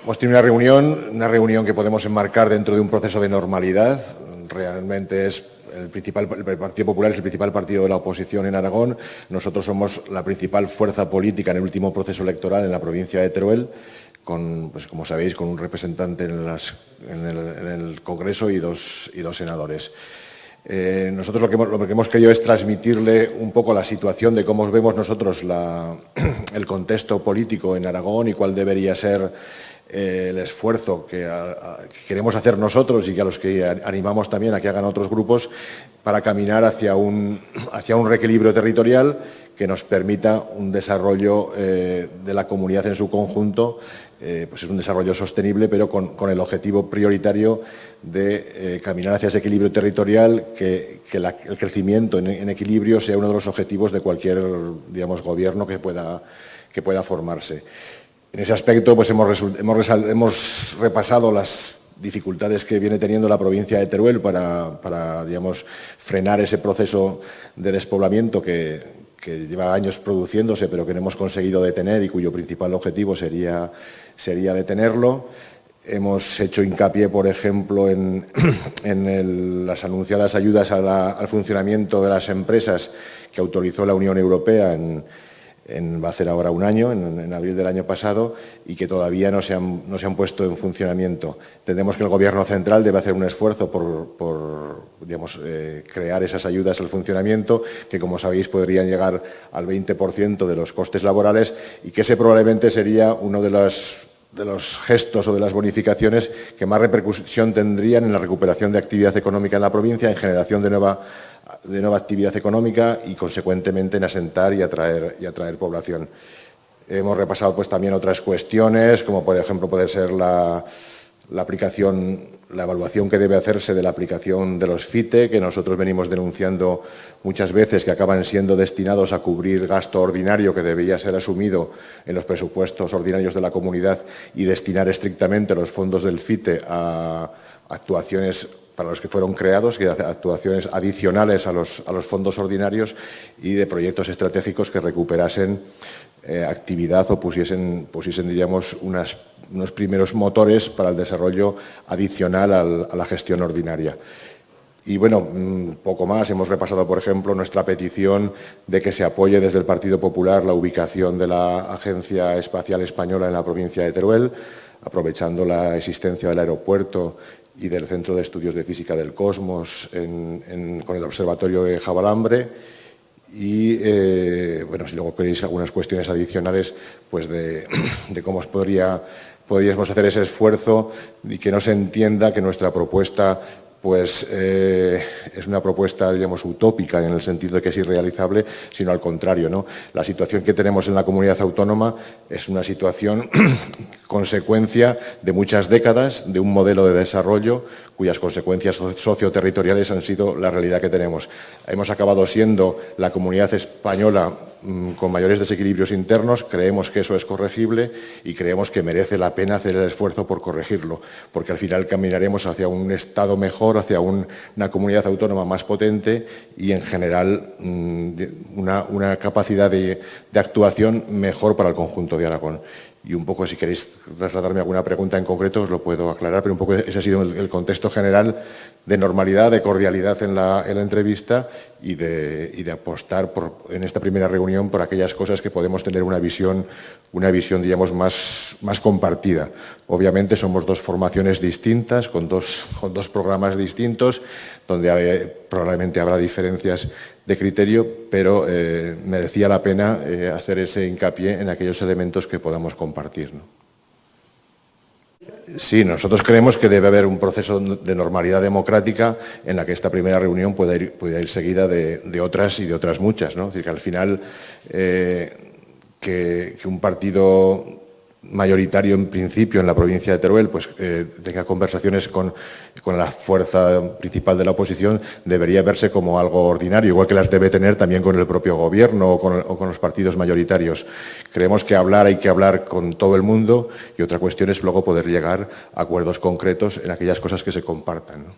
hemos tenido una reunión que podemos enmarcar dentro de un proceso de normalidad. Realmente es el Partido Popular es el principal partido de la oposición en Aragón. Nosotros somos la principal fuerza política en el último proceso electoral en la provincia de Teruel, pues como sabéis, con un representante en el Congreso y dos senadores. Nosotros lo que hemos querido es transmitirle un poco la situación de cómo vemos nosotros el contexto político en Aragón y cuál debería ser el esfuerzo que queremos hacer nosotros y a los que animamos también a que hagan otros grupos para caminar hacia un reequilibrio territorial que nos permita un desarrollo de la comunidad en su conjunto, pues es un desarrollo sostenible, pero con el objetivo prioritario de caminar hacia ese equilibrio territorial, que el crecimiento en equilibrio sea uno de los objetivos de cualquier, digamos, gobierno que pueda formarse. En ese aspecto, pues hemos repasado las dificultades que viene teniendo la provincia de Teruel para digamos, frenar ese proceso de despoblamiento que lleva años produciéndose, pero que no hemos conseguido detener y cuyo principal objetivo sería detenerlo. Hemos hecho hincapié, por ejemplo, en las anunciadas ayudas al funcionamiento de las empresas que autorizó la Unión Europea va a ser ahora un año, en abril del año pasado, y que todavía no se han puesto en funcionamiento. Entendemos que el Gobierno central debe hacer un esfuerzo por digamos, crear esas ayudas al funcionamiento, que, como sabéis, podrían llegar al 20% de los costes laborales, y que ese probablemente sería uno de los gestos o de las bonificaciones que más repercusión tendrían en la recuperación de actividad económica en la provincia, en generación de nueva actividad económica y, consecuentemente, en asentar y atraer población. Hemos repasado pues también otras cuestiones, como por ejemplo puede ser la evaluación que debe hacerse de la aplicación de los FITE, que nosotros venimos denunciando muchas veces, que acaban siendo destinados a cubrir gasto ordinario que debería ser asumido en los presupuestos ordinarios de la comunidad y destinar estrictamente los fondos del FITE a actuaciones para los que fueron creados, que actuaciones adicionales a los fondos ordinarios y de proyectos estratégicos que recuperasen actividad o pusiesen diríamos, unos primeros motores para el desarrollo adicional a la gestión ordinaria. Y, bueno, poco más. Hemos repasado, por ejemplo, nuestra petición de que se apoye desde el Partido Popular la ubicación de la Agencia Espacial Española en la provincia de Teruel, aprovechando la existencia del aeropuerto y del Centro de Estudios de Física del Cosmos con el Observatorio de Javalambre. Y, bueno, si luego queréis algunas cuestiones adicionales, pues de cómo podríamos hacer ese esfuerzo y que no se entienda que nuestra propuesta pues es una propuesta, digamos, utópica en el sentido de que es irrealizable, sino al contrario, ¿no? La situación que tenemos en la comunidad autónoma es una situación consecuencia de muchas décadas de un modelo de desarrollo cuyas consecuencias socioterritoriales han sido la realidad que tenemos. Hemos acabado siendo la comunidad española con mayores desequilibrios internos. Creemos que eso es corregible y creemos que merece la pena hacer el esfuerzo por corregirlo, porque al final caminaremos hacia un Estado mejor, hacia una comunidad autónoma más potente y, en general, una capacidad de actuación mejor para el conjunto de Aragón. Y un poco, si queréis trasladarme alguna pregunta en concreto, os lo puedo aclarar, pero un poco ese ha sido el contexto general de normalidad, de cordialidad en la entrevista y de apostar en esta primera reunión por aquellas cosas que podemos tener una visión digamos, más compartida. Obviamente somos dos formaciones distintas, con dos programas distintos, donde probablemente habrá diferencias de criterio, pero merecía la pena hacer ese hincapié en aquellos elementos que podamos compartir, ¿no? Sí, nosotros creemos que debe haber un proceso de normalidad democrática en la que esta primera reunión pueda ir seguida de otras y de otras muchas, ¿no? Es decir, que al final que un partido mayoritario en principio en la provincia de Teruel pues tenga conversaciones con la fuerza principal de la oposición debería verse como algo ordinario, igual que las debe tener también con el propio gobierno o con los partidos mayoritarios. Creemos que hay que hablar con todo el mundo, y otra cuestión es luego poder llegar a acuerdos concretos en aquellas cosas que se compartan, ¿no?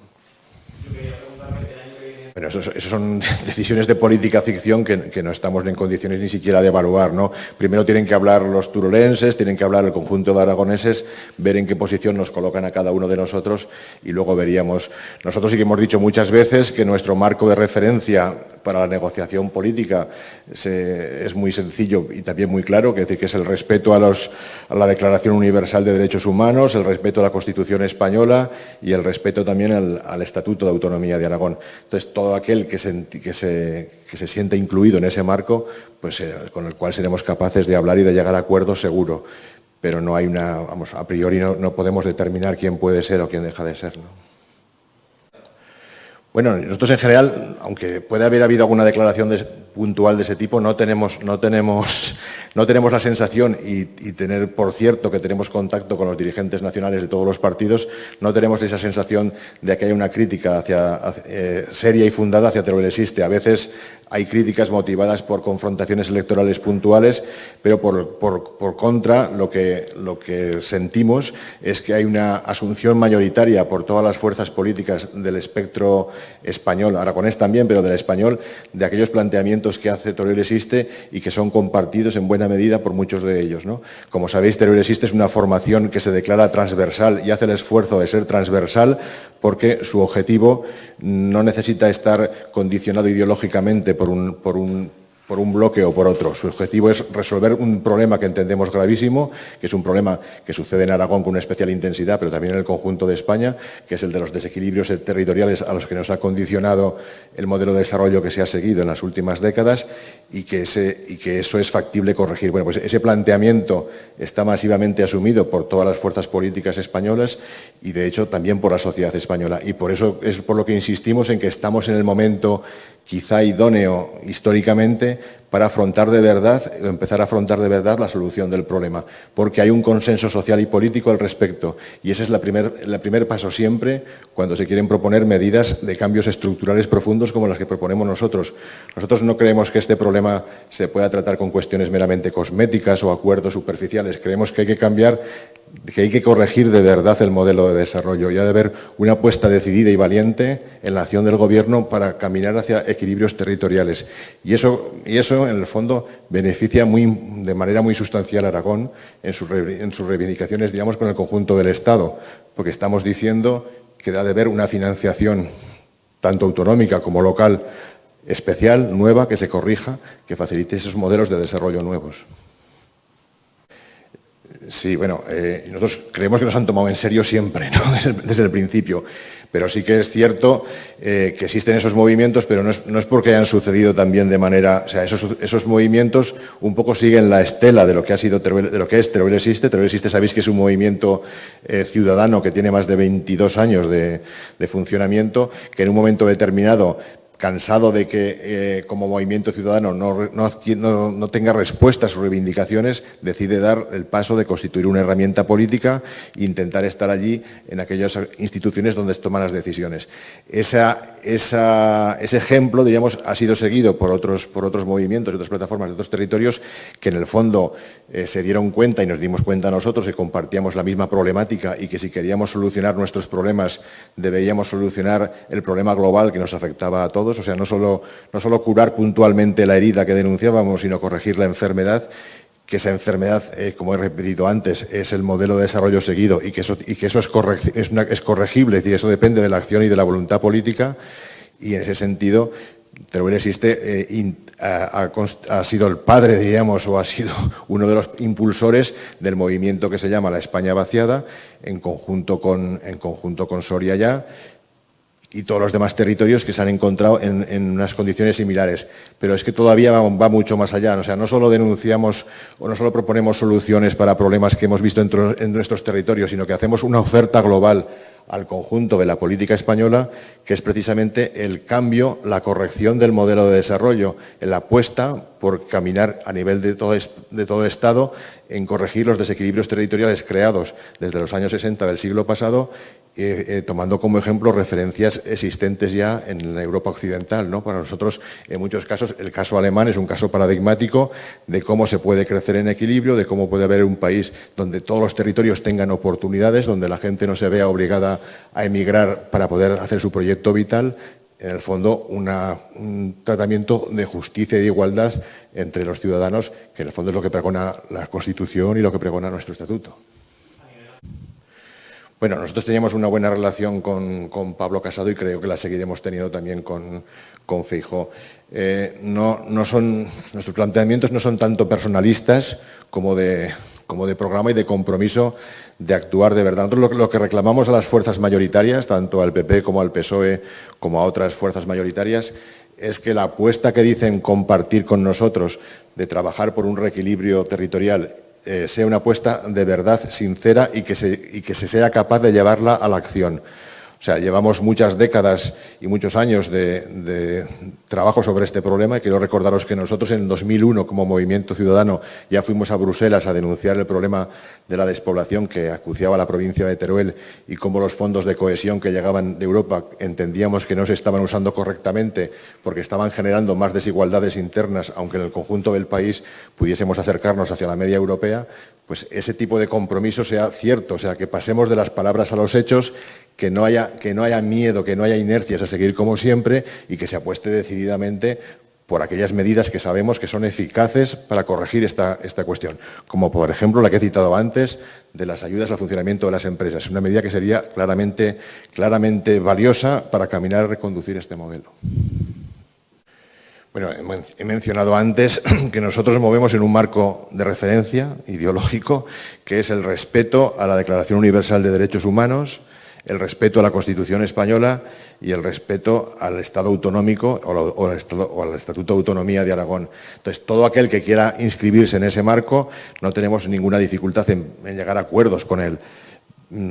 Bueno, eso son decisiones de política ficción que no estamos en condiciones ni siquiera de evaluar, ¿no? Primero tienen que hablar los turolenses, tienen que hablar el conjunto de aragoneses, ver en qué posición nos colocan a cada uno de nosotros y luego veríamos. Nosotros sí que hemos dicho muchas veces que nuestro marco de referencia para la negociación política es muy sencillo y también muy claro, que es el respeto a la Declaración Universal de Derechos Humanos, el respeto a la Constitución española y el respeto también al Estatuto de Autonomía de Aragón. Entonces, todo aquel que se sienta incluido en ese marco, pues con el cual seremos capaces de hablar y de llegar a acuerdos seguro. Pero no hay a priori no podemos determinar quién puede ser o quién deja de ser, ¿no? Bueno, nosotros en general, aunque puede haber habido alguna declaración puntual de ese tipo, no tenemos la sensación, y tener por cierto que tenemos contacto con los dirigentes nacionales de todos los partidos, no tenemos esa sensación de que haya una crítica seria y fundada hacia Teruel Existe. A veces hay críticas motivadas por confrontaciones electorales puntuales, pero por contra lo que sentimos es que hay una asunción mayoritaria por todas las fuerzas políticas del espectro español, aragonés también, pero del español, de aquellos planteamientos que hace Teruel Existe y que son compartidos en buena medida por muchos de ellos, ¿no? Como sabéis, Teruel Existe es una formación que se declara transversal y hace el esfuerzo de ser transversal porque su objetivo no necesita estar condicionado ideológicamente por un bloque o por otro. Su objetivo es resolver un problema que entendemos gravísimo, que es un problema que sucede en Aragón con una especial intensidad, pero también en el conjunto de España, que es el de los desequilibrios territoriales a los que nos ha condicionado el modelo de desarrollo que se ha seguido en las últimas décadas y que eso es factible corregir. Bueno, pues ese planteamiento está masivamente asumido por todas las fuerzas políticas españolas y, de hecho, también por la sociedad española. Y por eso es por lo que insistimos en que estamos en el momento quizá idóneo históricamente para afrontar de verdad, empezar a afrontar de verdad la solución del problema, porque hay un consenso social y político al respecto, y ese es el primer paso siempre cuando se quieren proponer medidas de cambios estructurales profundos como las que proponemos nosotros. Nosotros no creemos que este problema se pueda tratar con cuestiones meramente cosméticas o acuerdos superficiales. Creemos que hay que cambiar, que hay que corregir de verdad el modelo de desarrollo y ha de haber una apuesta decidida y valiente en la acción del Gobierno para caminar hacia equilibrios territoriales. Y eso en el fondo, beneficia de manera muy sustancial a Aragón en sus reivindicaciones, digamos, con el conjunto del Estado, porque estamos diciendo que ha de haber una financiación tanto autonómica como local especial, nueva, que se corrija, que facilite esos modelos de desarrollo nuevos. Sí, bueno, nosotros creemos que nos han tomado en serio siempre, ¿no? desde el principio, pero sí que es cierto que existen esos movimientos, pero no es porque hayan sucedido también de manera... O sea, esos movimientos un poco siguen la estela de lo que ha sido de lo que es Teruel Existe. Teruel Existe, sabéis que es un movimiento ciudadano que tiene más de 22 años de funcionamiento, que en un momento determinado, cansado de que como movimiento ciudadano no tenga respuesta a sus reivindicaciones, decide dar el paso de constituir una herramienta política e intentar estar allí en aquellas instituciones donde se toman las decisiones. Ese ejemplo, diríamos, ha sido seguido por otros movimientos, de otras plataformas, de otros territorios que en el fondo se dieron cuenta y nos dimos cuenta nosotros que compartíamos la misma problemática y que si queríamos solucionar nuestros problemas debíamos solucionar el problema global que nos afectaba a todos. O sea, no solo curar puntualmente la herida que denunciábamos, sino corregir la enfermedad, que esa enfermedad, como he repetido antes, es el modelo de desarrollo seguido y que eso es corregible, es decir, eso depende de la acción y de la voluntad política, y en ese sentido Teruel Existe ha sido el padre, diríamos, o ha sido uno de los impulsores del movimiento que se llama la España vaciada, en conjunto con Soria Ya, y todos los demás territorios que se han encontrado en unas condiciones similares. Pero es que todavía va mucho más allá. O sea, no solo denunciamos o no solo proponemos soluciones para problemas que hemos visto en nuestros territorios, sino que hacemos una oferta global al conjunto de la política española, que es precisamente el cambio, la corrección del modelo de desarrollo, la apuesta por caminar a nivel de todo Estado en corregir los desequilibrios territoriales creados desde los años 60 del siglo pasado, tomando como ejemplo referencias existentes ya en la Europa occidental, ¿no? Para nosotros, en muchos casos, el caso alemán es un caso paradigmático de cómo se puede crecer en equilibrio, de cómo puede haber un país donde todos los territorios tengan oportunidades, donde la gente no se vea obligada a emigrar para poder hacer su proyecto vital, en el fondo, un tratamiento de justicia y de igualdad entre los ciudadanos, que en el fondo es lo que pregona la Constitución y lo que pregona nuestro Estatuto. Bueno, nosotros teníamos una buena relación con Pablo Casado y creo que la seguiremos teniendo también con Feijóo. Nuestros planteamientos no son tanto personalistas como de programa y de compromiso de actuar de verdad. Nosotros lo que reclamamos a las fuerzas mayoritarias, tanto al PP como al PSOE, como a otras fuerzas mayoritarias, es que la apuesta que dicen compartir con nosotros de trabajar por un reequilibrio territorial sea una apuesta de verdad, sincera y que se sea capaz de llevarla a la acción. O sea, llevamos muchas décadas y muchos años de trabajo sobre este problema y quiero recordaros que nosotros en 2001 como Movimiento Ciudadano ya fuimos a Bruselas a denunciar el problema de la despoblación que acuciaba la provincia de Teruel y cómo los fondos de cohesión que llegaban de Europa entendíamos que no se estaban usando correctamente porque estaban generando más desigualdades internas, aunque en el conjunto del país pudiésemos acercarnos hacia la media europea, pues ese tipo de compromiso sea cierto, o sea, que pasemos de las palabras a los hechos, que no haya miedo, que no haya inercias a seguir como siempre y que se apueste decididamente por aquellas medidas que sabemos que son eficaces para corregir esta cuestión, como por ejemplo la que he citado antes de las ayudas al funcionamiento de las empresas. Es una medida que sería claramente valiosa para caminar y reconducir este modelo. Bueno, he mencionado antes que nosotros nos movemos en un marco de referencia ideológico, que es el respeto a la Declaración Universal de Derechos Humanos, el respeto a la Constitución española y el respeto al Estado autonómico o al Estatuto de Autonomía de Aragón. Entonces, todo aquel que quiera inscribirse en ese marco, no tenemos ninguna dificultad en llegar a acuerdos con él.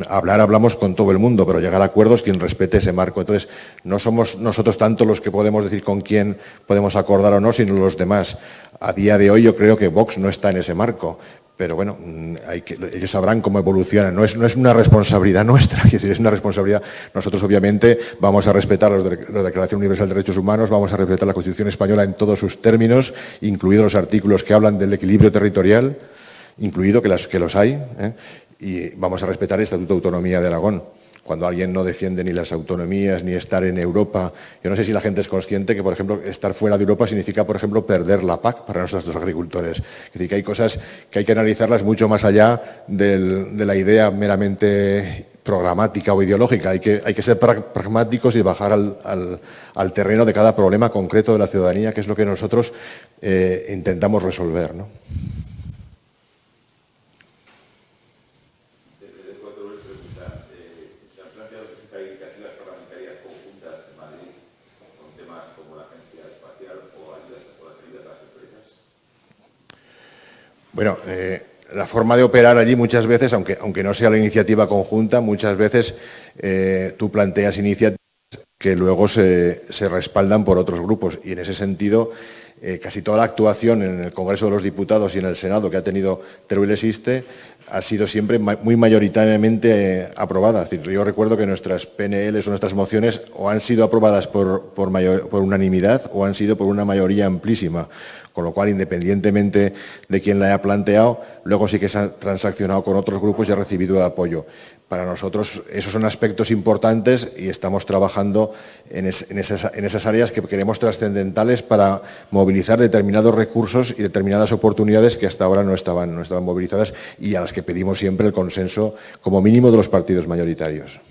Hablamos con todo el mundo, pero llegar a acuerdos quien respete ese marco. Entonces, no somos nosotros tanto los que podemos decir con quién podemos acordar o no, sino los demás. A día de hoy yo creo que Vox no está en ese marco. Pero bueno, ellos sabrán cómo evoluciona. No es una responsabilidad nuestra, es decir, es una responsabilidad. Nosotros, obviamente, vamos a respetar la Declaración Universal de Derechos Humanos, vamos a respetar la Constitución española en todos sus términos, incluidos los artículos que hablan del equilibrio territorial, incluido que los hay, y vamos a respetar el Estatuto de Autonomía de Aragón. Cuando alguien no defiende ni las autonomías ni estar en Europa, yo no sé si la gente es consciente que, por ejemplo, estar fuera de Europa significa, por ejemplo, perder la PAC para nuestros agricultores. Es decir, que hay cosas que hay que analizarlas mucho más allá de la idea meramente programática o ideológica. Hay que ser pragmáticos y bajar al terreno de cada problema concreto de la ciudadanía, que es lo que nosotros intentamos resolver, ¿no? Bueno, la forma de operar allí muchas veces, aunque no sea la iniciativa conjunta, muchas veces tú planteas iniciativas que luego se respaldan por otros grupos y en ese sentido casi toda la actuación en el Congreso de los Diputados y en el Senado que ha tenido Teruel Existe ha sido siempre muy mayoritariamente aprobada. Es decir, yo recuerdo que nuestras PNLs o nuestras mociones o han sido aprobadas por unanimidad o han sido por una mayoría amplísima, con lo cual, independientemente de quién la haya planteado, luego sí que se ha transaccionado con otros grupos y ha recibido apoyo. Para nosotros esos son aspectos importantes y estamos trabajando en esas áreas que queremos trascendentales para movilizar determinados recursos y determinadas oportunidades que hasta ahora no estaban movilizadas y a las que pedimos siempre el consenso como mínimo de los partidos mayoritarios.